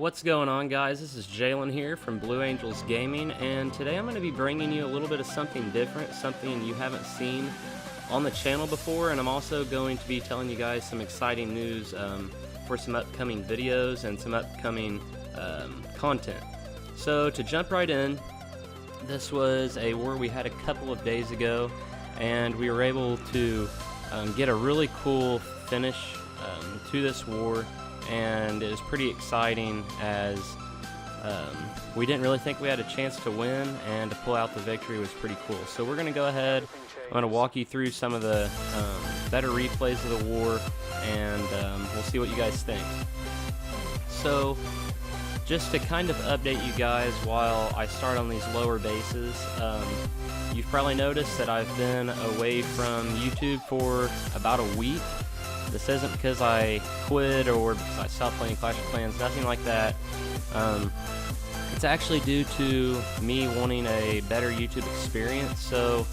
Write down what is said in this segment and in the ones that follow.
What's going on, guys? This is Jalen here from Blue Angels Gaming, and today I'm going to be bringing you a little bit of something different, something you haven't seen on the channel before, and I'm also going to be telling you guys some exciting news for some upcoming videos and some upcoming content. So to jump right in, this was a war we had a couple of days ago, and we were able to get a really cool finish to this war. And it was pretty exciting as we didn't really think we had a chance to win, and to pull out the victory was pretty cool. So we're going to go ahead, I'm going to walk you through some of the better replays of the war, and we'll see what you guys think. So just to kind of update you guys while I start on these lower bases, you've probably noticed that I've been away from YouTube for about a week. This isn't because I quit or because I stopped playing Clash of Clans, nothing like that. It's actually due to me wanting a better YouTube experience. So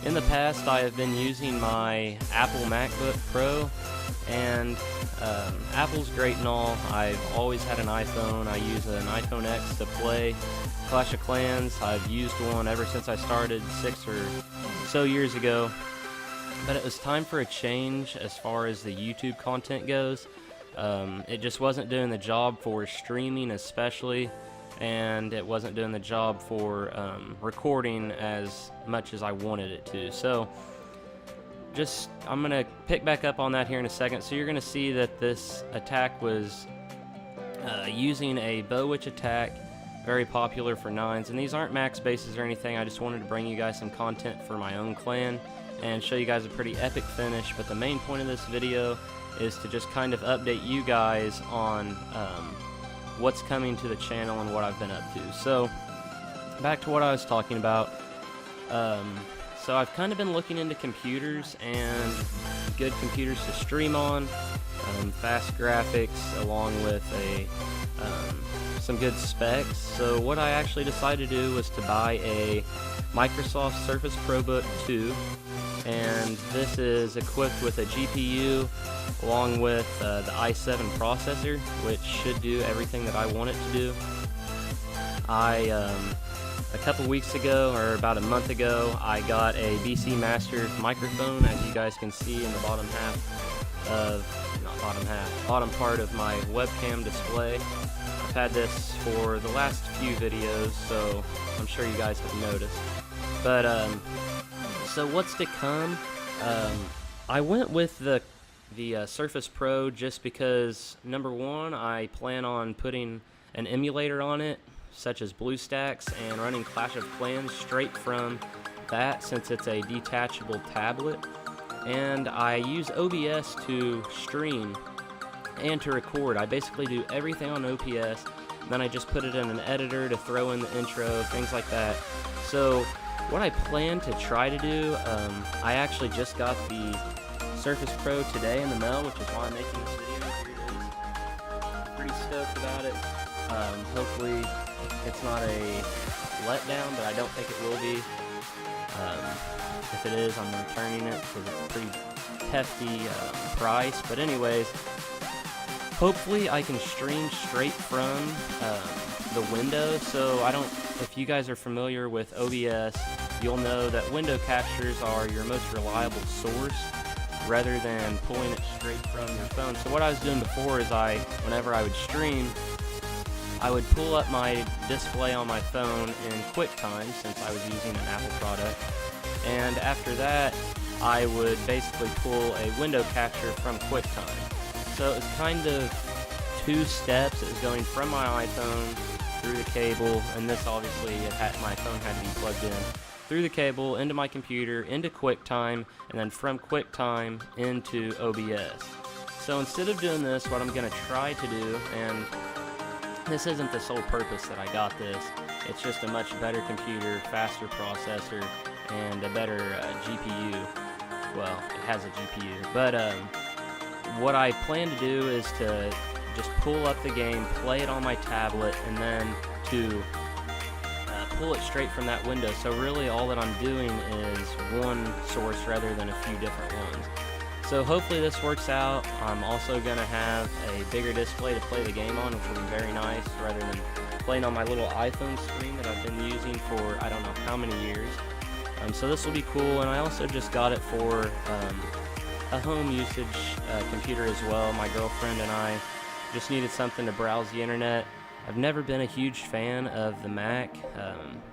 in the past I have been using my Apple MacBook Pro, and Apple's great and all. I've always had an iPhone. I use an iPhone X to play Clash of Clans. I've used one ever since I started 6 or so years ago. But it was time for a change as far as the YouTube content goes. It just wasn't doing the job for streaming especially, and it wasn't doing the job for recording as much as I wanted it to. So I'm going to pick back up on that here in a second. So you're going to see that this attack was using a bow witch attack, very popular for 9s, and these aren't max bases or anything. I just wanted to bring you guys some content for my own clan and show you guys a pretty epic finish. But the main point of this video is to just kind of update you guys on what's coming to the channel and what I've been up to. So back to what I was talking about. So I've kind of been looking into computers and good computers to stream on, fast graphics along with some good specs. So what I actually decided to do was to buy a Microsoft Surface ProBook 2, and this is equipped with a GPU along with the i7 processor, which should do everything that I want it to do. A couple weeks ago, or about a month ago, I got a BC Master microphone, as you guys can see in the bottom part of my webcam display. I've had this for the last few videos, so I'm sure you guys have noticed. But so what's to come? I went with the Surface Pro just because, number one, I plan on putting an emulator on it, such as BlueStacks, and running Clash of Clans straight from that, since it's a detachable tablet. And I use OBS to stream and to record. I basically do everything on OBS, then I just put it in an editor to throw in the intro, things like that. So what I plan to try to do, I actually just got the Surface Pro today in the mail, which is why I'm making this video. Here it is. Pretty stoked about it. Hopefully it's not a letdown, but I don't think it will be. If it is, I'm returning it because it's a pretty hefty price. But anyways, hopefully I can stream straight from the window. So if you guys are familiar with OBS, you'll know that window captures are your most reliable source rather than pulling it straight from your phone. So what I was doing before is whenever I would stream, I would pull up my display on my phone in QuickTime, since I was using an Apple product, and after that I would basically pull a window capture from QuickTime. So it was kind of 2 steps. It was going from my iPhone through the cable, and this obviously my phone had to be plugged in, through the cable into my computer, into QuickTime, and then from QuickTime into OBS. So instead of doing this, what I'm going to try to do, and this isn't the sole purpose that I got this, it's just a much better computer, faster processor, and a better GPU. Well, it has a GPU, but what I plan to do is to just pull up the game, play it on my tablet, and then to pull it straight from that window. So really all that I'm doing is one source rather than a few different ones. So hopefully this works out. I'm also going to have a bigger display to play the game on, which will be very nice, rather than playing on my little iPhone screen that I've been using for I don't know how many years. So this will be cool, and I also just got it for a home usage computer as well. My girlfriend and I just needed something to browse the internet. I've never been a huge fan of the Mac.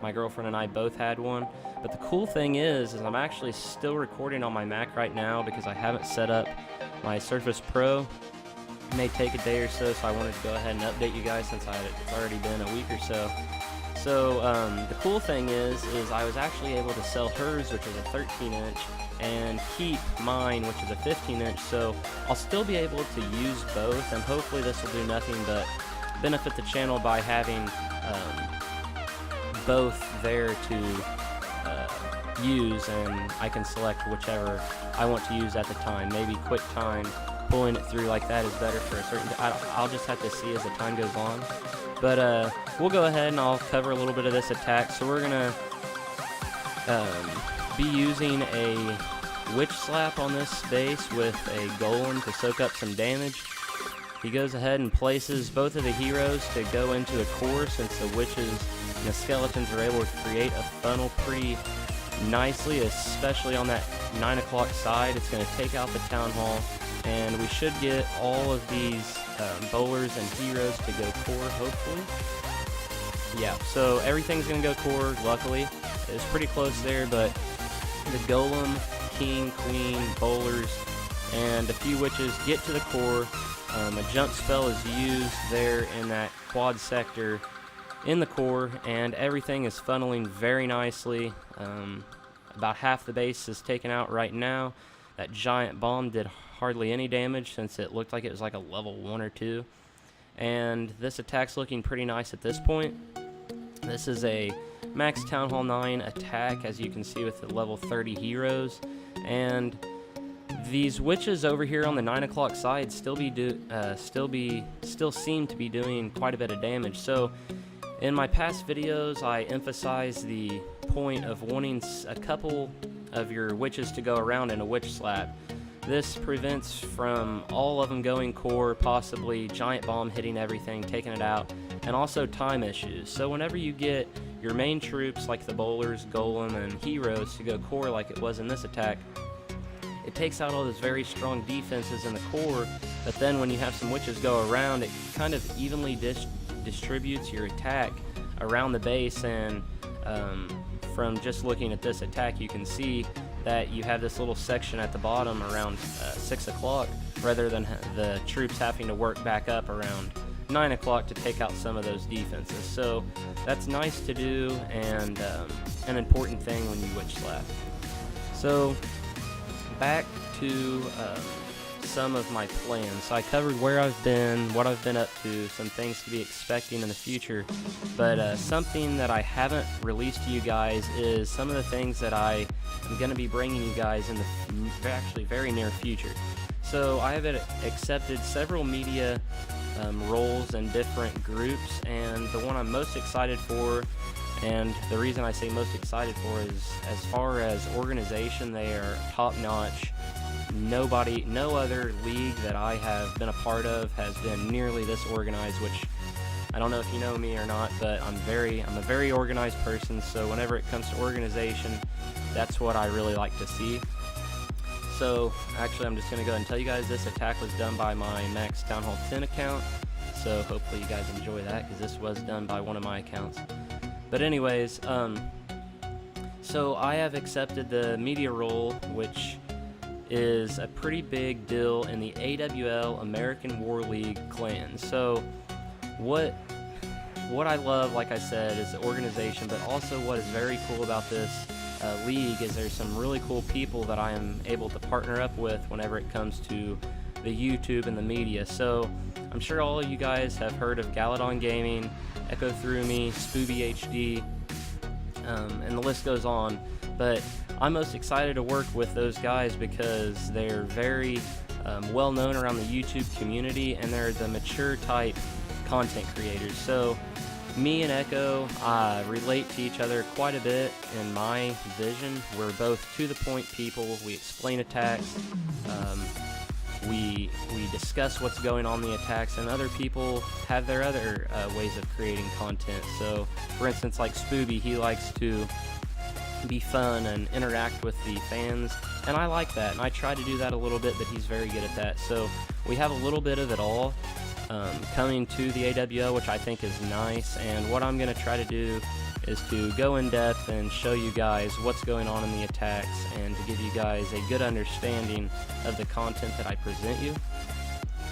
My girlfriend and I both had one, but the cool thing is I'm actually still recording on my Mac right now because I haven't set up my Surface Pro. It may take a day or so, so I wanted to go ahead and update you guys since it's already been a week or so. So the cool thing is I was actually able to sell hers, which is a 13-inch, and keep mine, which is a 15-inch, so I'll still be able to use both, and hopefully this will do nothing but benefit the channel by having both there to use, and I can select whichever I want to use at the time. Maybe QuickTime, pulling it through like that is better for a certain I'll just have to see as the time goes on. But we'll go ahead and I'll cover a little bit of this attack. So we're gonna be using a Witch Slap on this base with a Golem to soak up some damage. He goes ahead and places both of the heroes to go into a core, since the witches and the skeletons are able to create a funnel pretty nicely, especially on that 9 o'clock side. It's going to take out the Town Hall, and we should get all of these bowlers and heroes to go core, hopefully. Yeah, so everything's going to go core, luckily. It was pretty close there, but the Golem, King, Queen, bowlers, and a few witches get to the core. A jump spell is used there in that quad sector in the core, and everything is funneling very nicely. About half the base is taken out right now. That giant bomb did hardly any damage, since it looked like it was like a level 1 or 2. And this attack's looking pretty nice at this point. This is a max Town Hall 9 attack, as you can see, with the level 30 heroes. And these witches over here on the 9 o'clock side still seem to be doing quite a bit of damage. So in my past videos, I emphasized the point of wanting a couple of your witches to go around in a Witch Slap. This prevents from all of them going core, possibly giant bomb hitting everything, taking it out, and also time issues. So whenever you get your main troops like the bowlers, golem, and heroes to go core like it was in this attack, it takes out all those very strong defenses in the core, but then when you have some witches go around, it kind of evenly distributes your attack around the base. And from just looking at this attack, you can see that you have this little section at the bottom around 6 o'clock, rather than the troops having to work back up around 9 o'clock to take out some of those defenses. So that's nice to do, and an important thing when you Witch Slap. So back to some of my plans. So I covered where I've been, what I've been up to, some things to be expecting in the future, but something that I haven't released to you guys is some of the things that I am going to be bringing you guys in the actually very near future. So I have accepted several media roles in different groups, and the one I'm most excited for, and the reason I say most excited for, is as far as organization, they are top-notch. No other league that I have been a part of has been nearly this organized, which I don't know if you know me or not, but I'm a very organized person, so whenever it comes to organization, that's what I really like to see. So actually, I'm just going to go ahead and tell you guys this attack was done by my Max Town Hall 10 account, so hopefully you guys enjoy that, because this was done by one of my accounts. But anyways, so I have accepted the media role, which is a pretty big deal in the AWL American War League clan. So what I love, like I said, is the organization, but also what is very cool about this league is there's some really cool people that I am able to partner up with whenever it comes to the YouTube and the media. So I'm sure all of you guys have heard of Galadon Gaming, Echo Through Me, Spooby HD, and the list goes on. But I'm most excited to work with those guys because they're very well known around the YouTube community, and they're the mature type content creators. So me and Echo relate to each other quite a bit in my vision. We're both to-the-point people. We explain attacks. We discuss what's going on in the attacks, and other people have their other ways of creating content. So, for instance, like Spooby, he likes to be fun and interact with the fans, and I like that, and I try to do that a little bit, but he's very good at that. So we have a little bit of it all coming to the AWO, which I think is nice, and what I'm going to try to do is to go in depth and show you guys what's going on in the attacks and to give you guys a good understanding of the content that I present you.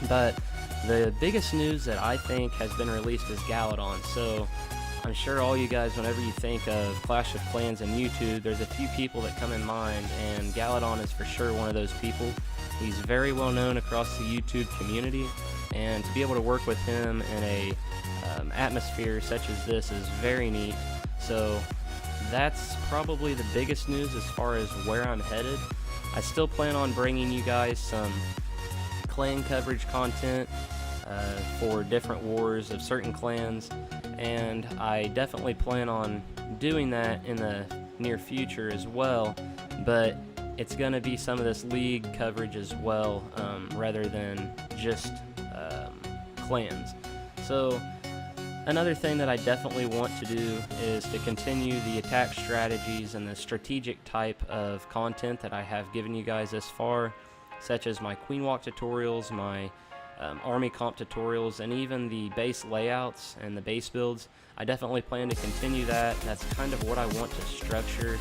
But the biggest news that I think has been released is Galadon. So I'm sure all you guys, whenever you think of Clash of Clans and YouTube, there's a few people that come in mind, and Galadon is for sure one of those people. He's very well known across the YouTube community, and to be able to work with him in a atmosphere such as this is very neat. So that's probably the biggest news as far as where I'm headed. I still plan on bringing you guys some clan coverage content for different wars of certain clans, and I definitely plan on doing that in the near future as well, but it's going to be some of this league coverage as well, rather than just clans. So another thing that I definitely want to do is to continue the attack strategies and the strategic type of content that I have given you guys thus far, such as my Queen Walk tutorials, my army comp tutorials, and even the base layouts and the base builds. I definitely plan to continue that. That's kind of what I want to structure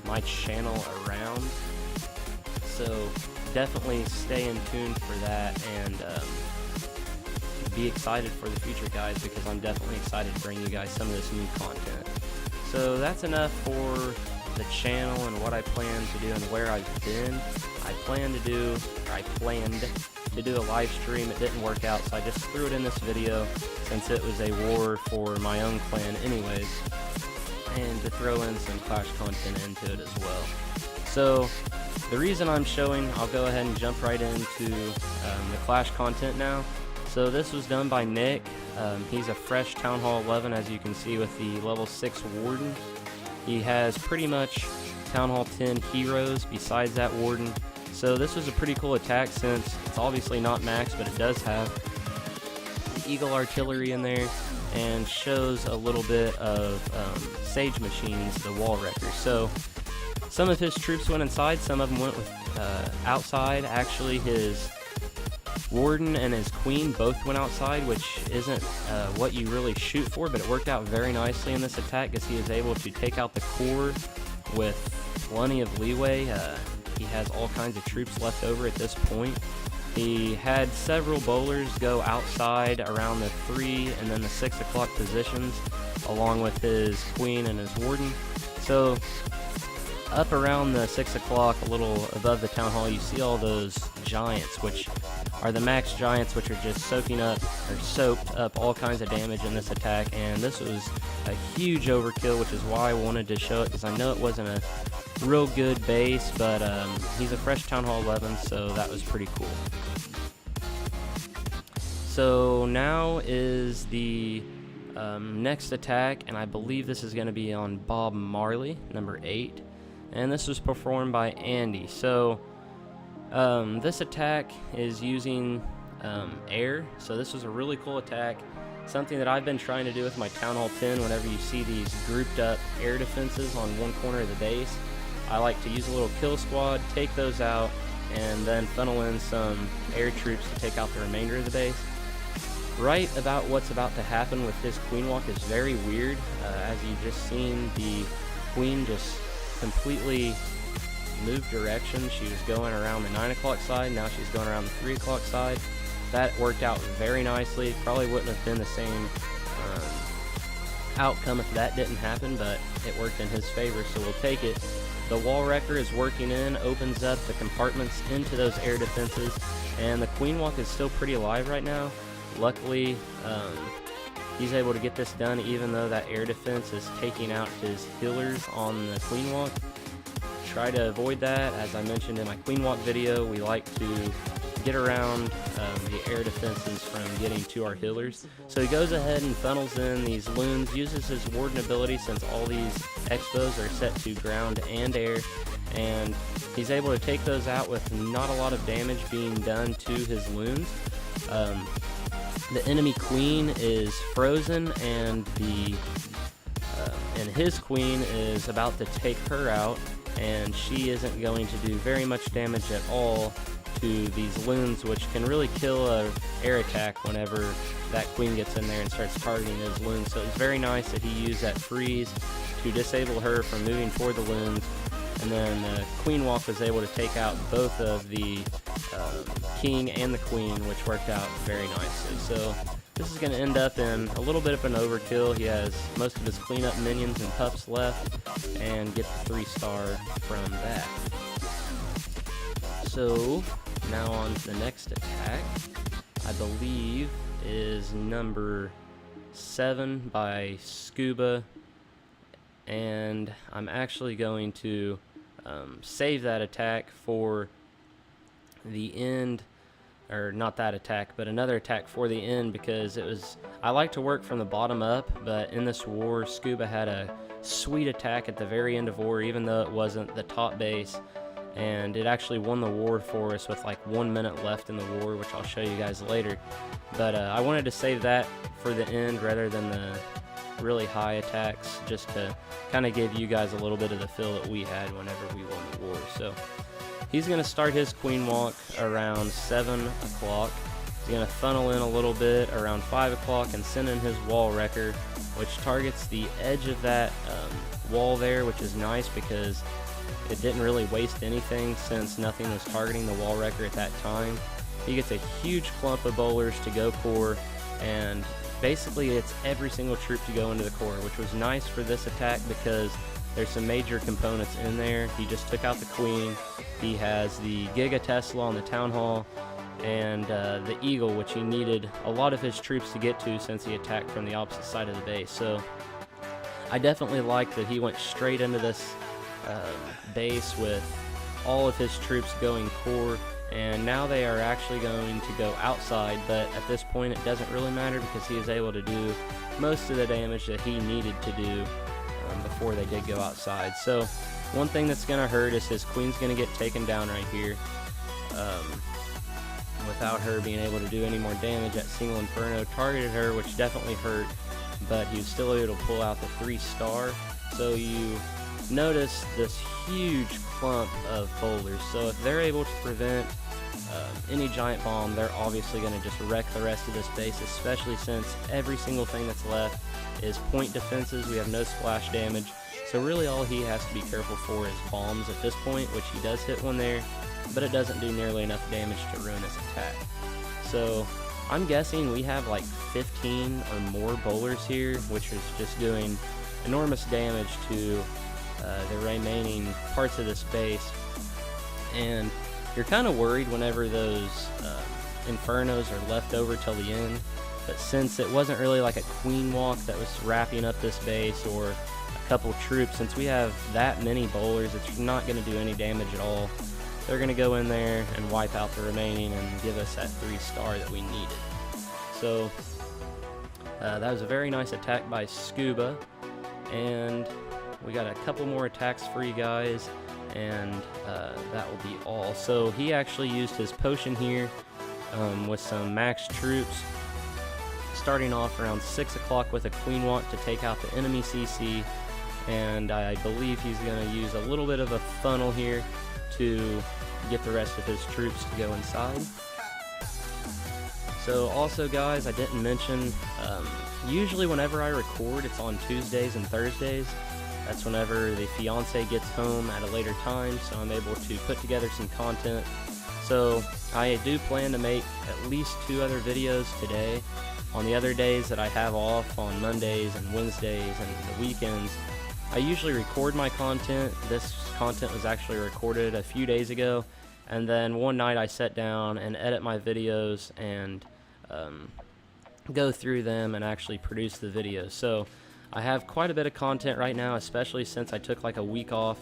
my channel around. So definitely stay in tune for that, and be excited for the future, guys, because I'm definitely excited to bring you guys some of this new content. So that's enough for the channel and what I plan to do and where I've been. I planned to do a live stream. It didn't work out, so I just threw it in this video since it was a war for my own clan anyways, and to throw in some Clash content into it as well. So the reason I'm showing, I'll go ahead and jump right into the Clash content now. So this was done by Nick. He's a fresh Town Hall 11, as you can see, with the level 6 Warden. He has pretty much Town Hall 10 heroes besides that Warden. So this was a pretty cool attack, since it's obviously not max, but it does have the Eagle Artillery in there, and shows a little bit of Sage Machines, the Wall Wreckers. So some of his troops went inside, some of them went with outside. Actually, his Warden and his Queen both went outside, which isn't what you really shoot for, but it worked out very nicely in this attack, because he is able to take out the core with plenty of leeway. He has all kinds of troops left over at this point. He had several bowlers go outside around the 3 and then the 6 o'clock positions, along with his Queen and his Warden. So up around the 6 o'clock, a little above the Town Hall, you see all those Giants, which are the max Giants, which are just soaked up all kinds of damage in this attack. And this was a huge overkill, which is why I wanted to show it, because I know it wasn't a real good base, but he's a fresh Town Hall 11, so that was pretty cool. So now is the next attack, and I believe this is going to be on Bob Marley, number 8, and this was performed by Andy. So this attack is using air, so this was a really cool attack, something that I've been trying to do with my Town Hall 10. Whenever you see these grouped up air defenses on one corner of the base, I like to use a little kill squad, take those out, and then funnel in some air troops to take out the remainder of the base. Right about what's about to happen with his Queen Walk is very weird. As you just seen, the Queen just completely moved direction. She was going around the 9 o'clock side, now she's going around the 3 o'clock side. That worked out very nicely. Probably wouldn't have been the same outcome if that didn't happen, but it worked in his favor, so we'll take it. The Wall Wrecker is working in, opens up the compartments into those air defenses, and the Queen Walk is still pretty alive right now. Luckily, he's able to get this done even though that air defense is taking out his healers on the Queen Walk. Try to avoid that. As I mentioned in my Queen Walk video, we like to get around the air defenses from getting to our healers. So he goes ahead and funnels in these loons, uses his warden ability since all these expos are set to ground and air, and he's able to take those out with not a lot of damage being done to his loons. The enemy queen is frozen, and his queen is about to take her out, and she isn't going to do very much damage at all to these loons, which can really kill a air attack whenever that queen gets in there and starts targeting those loons. So it's very nice that he used that freeze to disable her from moving toward the loons, and then Queen Walk was able to take out both of the king and the queen, which worked out very nicely. So this is going to end up in a little bit of an overkill. He has most of his cleanup minions and pups left, and get the 3-star from that. So now on to the next attack. I believe is number 7 by Scuba, and I'm actually going to save that attack for the end, or not that attack, but another attack for the end, because I like to work from the bottom up, but in this war, Scuba had a sweet attack at the very end of war, even though it wasn't the top base, and it actually won the war for us with like 1 minute left in the war, which I'll show you guys later. But I wanted to save that for the end rather than the really high attacks, just to kind of give you guys a little bit of the feel that we had whenever we won the war. So he's going to start his Queen Walk around 7 o'clock. He's going to funnel in a little bit around 5 o'clock and send in his Wall Wrecker, which targets the edge of that wall there, which is nice because it didn't really waste anything since nothing was targeting the Wall Wrecker at that time. He gets a huge clump of bowlers to go core, and basically it's every single troop to go into the core, which was nice for this attack because there's some major components in there. He just took out the queen. He has the Giga Tesla on the Town Hall, and the Eagle, which he needed a lot of his troops to get to since he attacked from the opposite side of the base. So I definitely like that he went straight into this base with all of his troops going core, and now they are actually going to go outside, but at this point it doesn't really matter because he is able to do most of the damage that he needed to do before they did go outside. So one thing that's going to hurt is his queen's going to get taken down right here without her being able to do any more damage. That single Inferno targeted her, which definitely hurt, but he was still able to pull out the 3-star. So you notice this huge clump of bowlers. So if they're able to prevent any giant bomb, they're obviously going to just wreck the rest of this base, especially since every single thing that's left is point defenses. We have no splash damage, so really all he has to be careful for is bombs at this point, which he does hit one there, but it doesn't do nearly enough damage to ruin his attack. So I'm guessing we have like 15 or more bowlers here, which is just doing enormous damage to the remaining parts of this base. And you're kind of worried whenever those Infernos are left over till the end, but since it wasn't really like a Queen Walk that was wrapping up this base or a couple troops, since we have that many bowlers, it's not going to do any damage at all. They're going to go in there and wipe out the remaining and give us that 3-star that we needed. So that was a very nice attack by Scuba, and we got a couple more attacks for you guys, and that will be all. So he actually used his potion here with some max troops, starting off around 6 o'clock with a Queen Walk to take out the enemy CC, and I believe he's going to use a little bit of a funnel here to get the rest of his troops to go inside. So also guys, I didn't mention, usually whenever I record, it's on Tuesdays and Thursdays. That's whenever the fiance gets home at a later time, so I'm able to put together some content. So I do plan to make at least 2 other videos today. On the other days that I have off, on Mondays and Wednesdays and the weekends, I usually record my content. This content was actually recorded a few days ago, and then one night I sat down and edit my videos and go through them and actually produce the videos. So I have quite a bit of content right now, especially since I took like a week off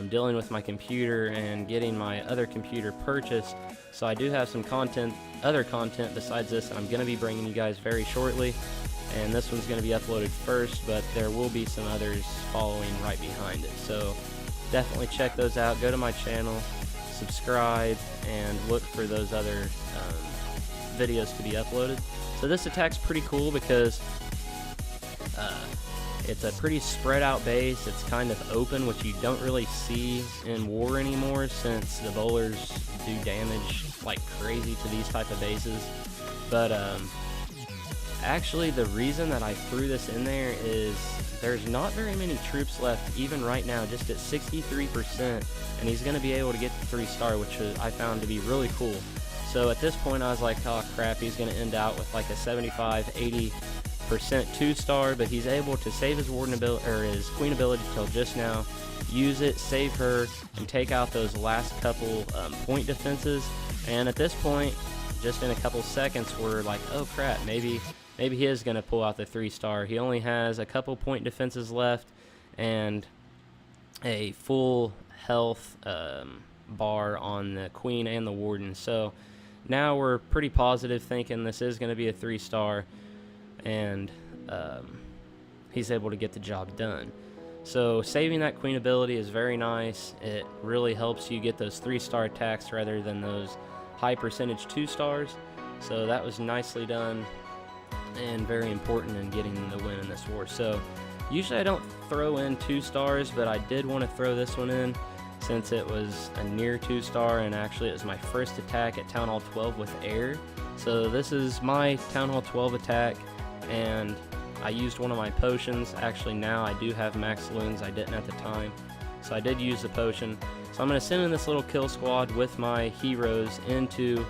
dealing with my computer and getting my other computer purchased. So I do have some other content besides this, and I'm going to be bringing you guys very shortly. And this one's going to be uploaded first, but there will be some others following right behind it. So definitely check those out. Go to my channel, subscribe, and look for those other videos to be uploaded. So this attack's pretty cool because it's a pretty spread out base. It's kind of open, which you don't really see in war anymore, since the bowlers do damage like crazy to these type of bases. But actually, the reason that I threw this in there is there's not very many troops left even right now, just at 63%, and he's going to be able to get the 3-star, which I found to be really cool. So at this point I was like, oh crap, he's going to end out with like a 75-80% 2-star, but he's able to save his warden ability, or his queen ability till just now, use it, save her, and take out those last couple point defenses. And at this point, just in a couple seconds, we're like, oh crap, maybe he is going to pull out the 3-star. He only has a couple point defenses left and a full health bar on the queen and the warden. So now we're pretty positive, thinking this is going to be a 3-star, and he's able to get the job done. So saving that queen ability is very nice. It really helps you get those 3-star attacks rather than those high percentage 2-stars. So that was nicely done and very important in getting the win in this war. So usually I don't throw in 2-stars, but I did want to throw this one in since it was a near 2-star, and actually it was my first attack at Town Hall 12 with air. So this is my Town Hall 12 attack, and I used one of my potions. Actually now I do have max loons, I didn't at the time, so I did use the potion. So I'm going to send in this little kill squad with my heroes into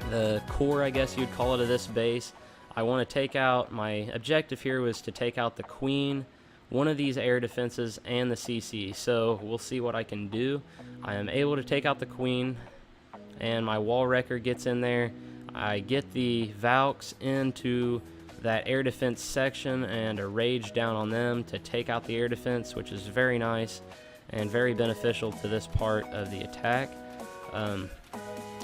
the core, I guess you'd call it, of this base. I want to take out, my objective here was to take out the queen, one of these air defenses, and the CC. So we'll see what I can do. I am able to take out the queen, and my wall wrecker gets in there. I get the Valks into that air defense section and a rage down on them to take out the air defense, which is very nice and very beneficial to this part of the attack.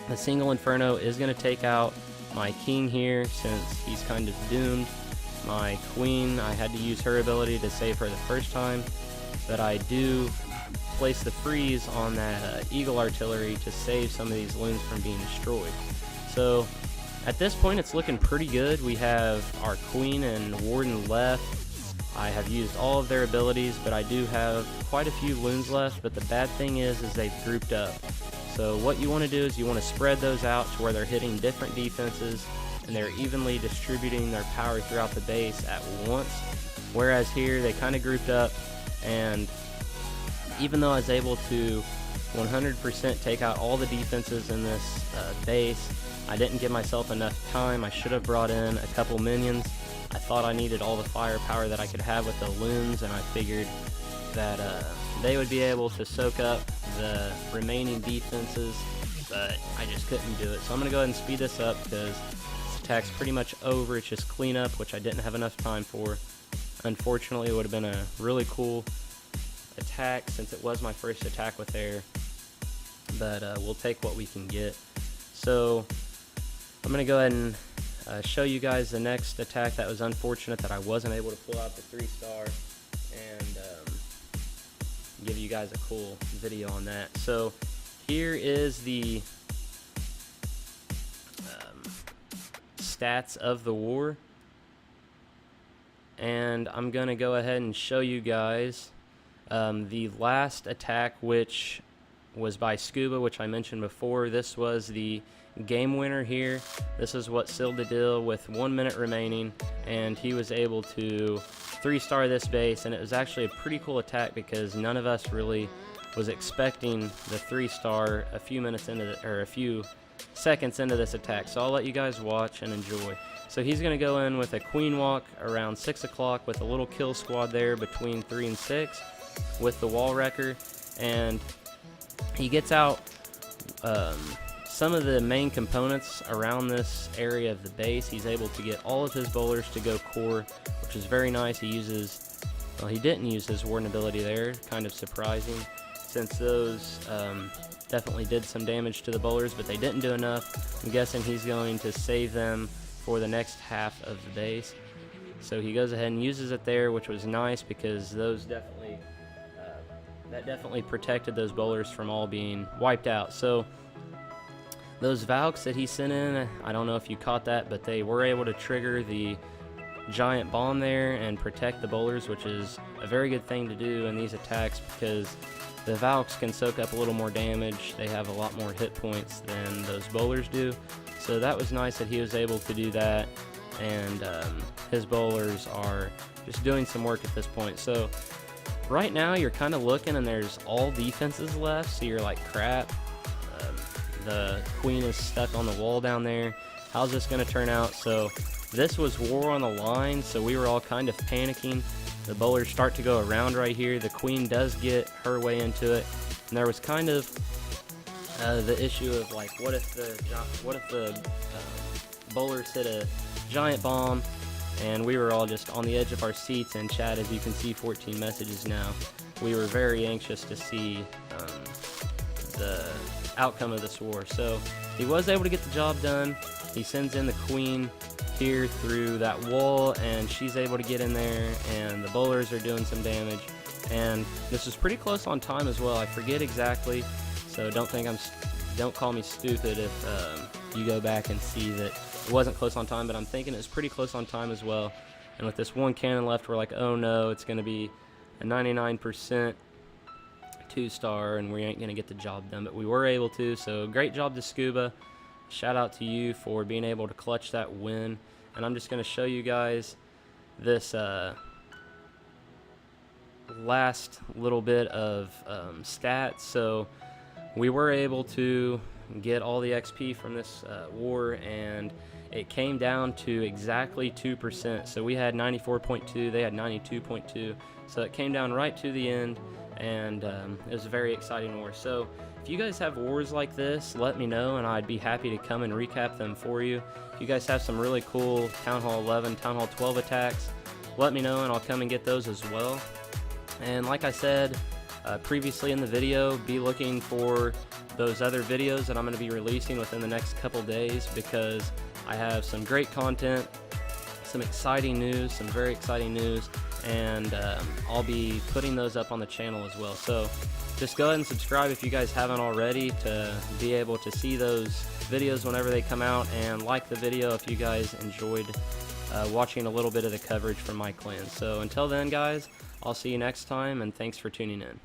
The single inferno is going to take out my king here, since he's kind of doomed. My queen, I had to use her ability to save her the first time, but I do place the freeze on that eagle artillery to save some of these loons from being destroyed. So at this point it's looking pretty good. We have our queen and warden left. I have used all of their abilities, but I do have quite a few loons left. But the bad thing is they've grouped up. So what you want to do is you want to spread those out to where they're hitting different defenses, and they're evenly distributing their power throughout the base at once. Whereas here they kind of grouped up, and even though I was able to 100% take out all the defenses in this base, I didn't give myself enough time. I should have brought in a couple minions. I thought I needed all the firepower that I could have with the loons, and I figured that they would be able to soak up the remaining defenses, but I just couldn't do it. So I'm going to go ahead and speed this up because this attack's pretty much over. It's just cleanup, which I didn't have enough time for. Unfortunately, it would have been a really cool attack since it was my first attack with air, but we'll take what we can get. So I'm going to go ahead and show you guys the next attack. That was unfortunate that I wasn't able to pull out the 3-star, and give you guys a cool video on that. So here is the stats of the war, and I'm gonna go ahead and show you guys the last attack, which was by Scuba, which I mentioned before. This was the game winner here. This is what sealed the deal with 1 minute remaining, and he was able to 3-star this base, and it was actually a pretty cool attack because none of us really was expecting the 3-star a few seconds into this attack. So I'll let you guys watch and enjoy. So he's going to go in with a queen walk around 6 o'clock with a little kill squad there between 3 and 6 with the wall wrecker, and he gets out some of the main components around this area of the base. He's able to get all of his bowlers to go core, which is very nice. He uses Well, he didn't use his warden ability there, kind of surprising, since those definitely did some damage to the bowlers, but they didn't do enough. I'm guessing he's going to save them for the next half of the base. So he goes ahead and uses it there, which was nice because those definitely that definitely protected those bowlers from all being wiped out. So those Valks that he sent in, I don't know if you caught that, but they were able to trigger the giant bomb there and protect the bowlers, which is a very good thing to do in these attacks because the Valks can soak up a little more damage. They have a lot more hit points than those bowlers do. So that was nice that he was able to do that, and his bowlers are just doing some work at this point. So right now you're kind of looking and there's all defenses left, so you're like, crap, the queen is stuck on the wall down there. How's this going to turn out? So this was war on the line, so we were all kind of panicking. The bowlers start to go around right here. The queen does get her way into it, and there was kind of the issue of like, what if the bowlers hit a giant bomb? And we were all just on the edge of our seats. And chat, as you can see, 14 messages now. We were very anxious to see the outcome of this war. So he was able to get the job done. He sends in the queen here through that wall, and she's able to get in there, and the bowlers are doing some damage. And this was pretty close on time as well. I forget exactly, so don't call me stupid if you go back and see that it wasn't close on time, but I'm thinking it was pretty close on time as well. And with this one cannon left, we're like, oh no, it's going to be a 99% 2-star, and we ain't going to get the job done. But we were able to, so great job to Scuba. Shout out to you for being able to clutch that win. And I'm just going to show you guys this last little bit of stats. So we were able to get all the XP from this war, and it came down to exactly 2%. So we had 94.2, they had 92.2. So it came down right to the end, and it was a very exciting war. So if you guys have wars like this, let me know, and I'd be happy to come and recap them for you. If you guys have some really cool Town Hall 11, Town Hall 12 attacks, let me know, and I'll come and get those as well. And like I said previously in the video, be looking for those other videos that I'm going to be releasing within the next couple days, because I have some great content, some exciting news, some very exciting news, and I'll be putting those up on the channel as well. So just go ahead and subscribe if you guys haven't already, to be able to see those videos whenever they come out, and like the video if you guys enjoyed watching a little bit of the coverage from my clan. So until then, guys, I'll see you next time, and thanks for tuning in.